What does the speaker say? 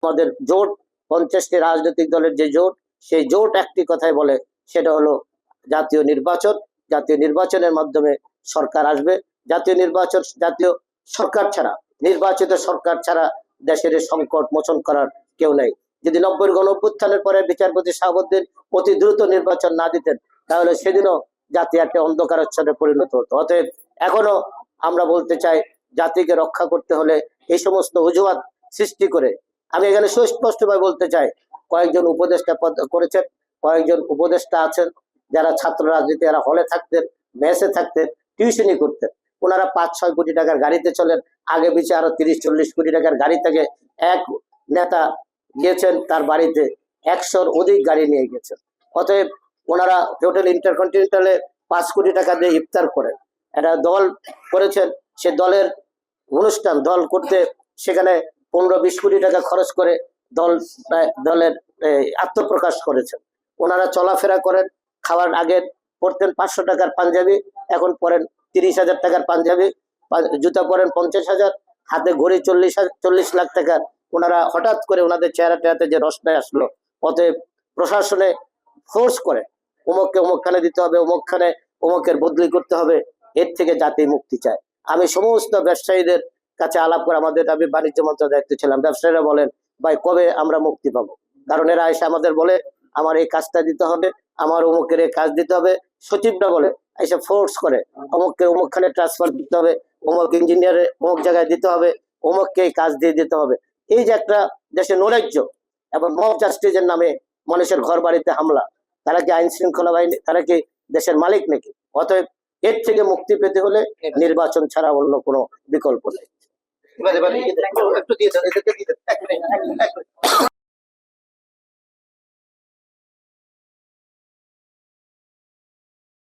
আমাদের জোট 50টি রাজনৈতিক দলের যে জোট, সেই জোট একটি কথাই বলে, সেটা হলো জাতীয় নির্বাচন। জাতীয় নির্বাচনের মাধ্যমে সরকার আসবে। জাতীয় সরকার ছাড়া, নির্বাচিত সরকার ছাড়া দেশের সংকট মোচন করার কেউ নেই। যদি 90-এর গণঅভ্যুত্থানের পরে বিচারপতি শাহাবুদ্দিন অতি দ্রুত নির্বাচন না দিতেন, তাহলে সেদিনও জাতি একটা অন্ধকারাচ্ছন্নে পরিণত হতো। অতএব এখনো আমরা বলতে চাই, জাতিকে রক্ষা করতে হলে এই সমস্ত অজুহাত সৃষ্টি করে, আমি এখানে সুস্পষ্টভাবে বলতে চাই, কয়েকজন উপদেষ্টা করেছেন, কয়েকজন উপদেষ্টা আছেন যারা ছাত্র রাজনীতি, এরা হলে থাকতেন, মেসে থাকতেন, টিউশনি করতেন। ওনারা 5-6 কোটি টাকার গাড়িতে চলেন, আগে পিছিয়ে আরো 30-40 কোটি টাকার গাড়ি থেকে এক নেতা গিয়েছেন তার বাড়িতে 100-র অধিক গাড়ি নিয়ে গেছেন। অতএব ওনারা হোটেল ইন্টারকন্টিনেন্টালে 5 কোটি টাকা দিয়ে ইফতার করেন। একটা দল করেছেন, সে দলের অনুষ্ঠান দল করতে সেখানে 15-20 কোটি টাকা খরচ করে দলের আত্মপ্রকাশ করেছেন। ওনারা চলাফেরা করেন, খাওয়ার আগে পরতেন 500 টাকার পাঞ্জাবি, এখন পরেন 30,000 টাকার পাঞ্জাবি, জুতা পরেন 50,000, হাতে ঘড়ি 40 লাখ টাকার। ওনারা হঠাৎ করে ওনাদের চেহারাতে যে রসনায় আসলো। অতএব প্রশাসনে ফোর্স করে অমুককে অমুকখানে দিতে হবে, অমুকখানে অমুকের বদলি করতে হবে, এর থেকে জাতি মুক্তি চায়। আমি সমস্ত ব্যবসায়ীদের কাছে আলাপ করে, আমি বাণিজ্য মন্ত্রণালয়ের দায়িত্বে ছিলাম, ব্যবসায়ীরা বলেন, ভাই কবে আমরা মুক্তি পাবো? কারণ এরা এসে আমাদের বলে আমার এই কাজটা দিতে হবে, আমার অমুকের এই কাজ দিতে হবে। সচিবরা বলে এসে ফোর্স করে অমুককে অমুকখানে ট্রান্সফার দিতে হবে, অমুক ইঞ্জিনিয়ারে অমুক জায়গায় দিতে হবে, অমুককে এই কাজ দিয়ে দিতে হবে। এই যে একটা দেশে নৈরাজ্য এবং মব জাস্টিসের নামে মানুষের ঘর বাড়িতে হামলা, তারা কি আইন শৃঙ্খলা বাহিনী? তারা কি দেশের মালিক নাকি? অতএব এর থেকে মুক্তি পেতে হলে নির্বাচন ছাড়া অন্য কোনো বিকল্প নেই।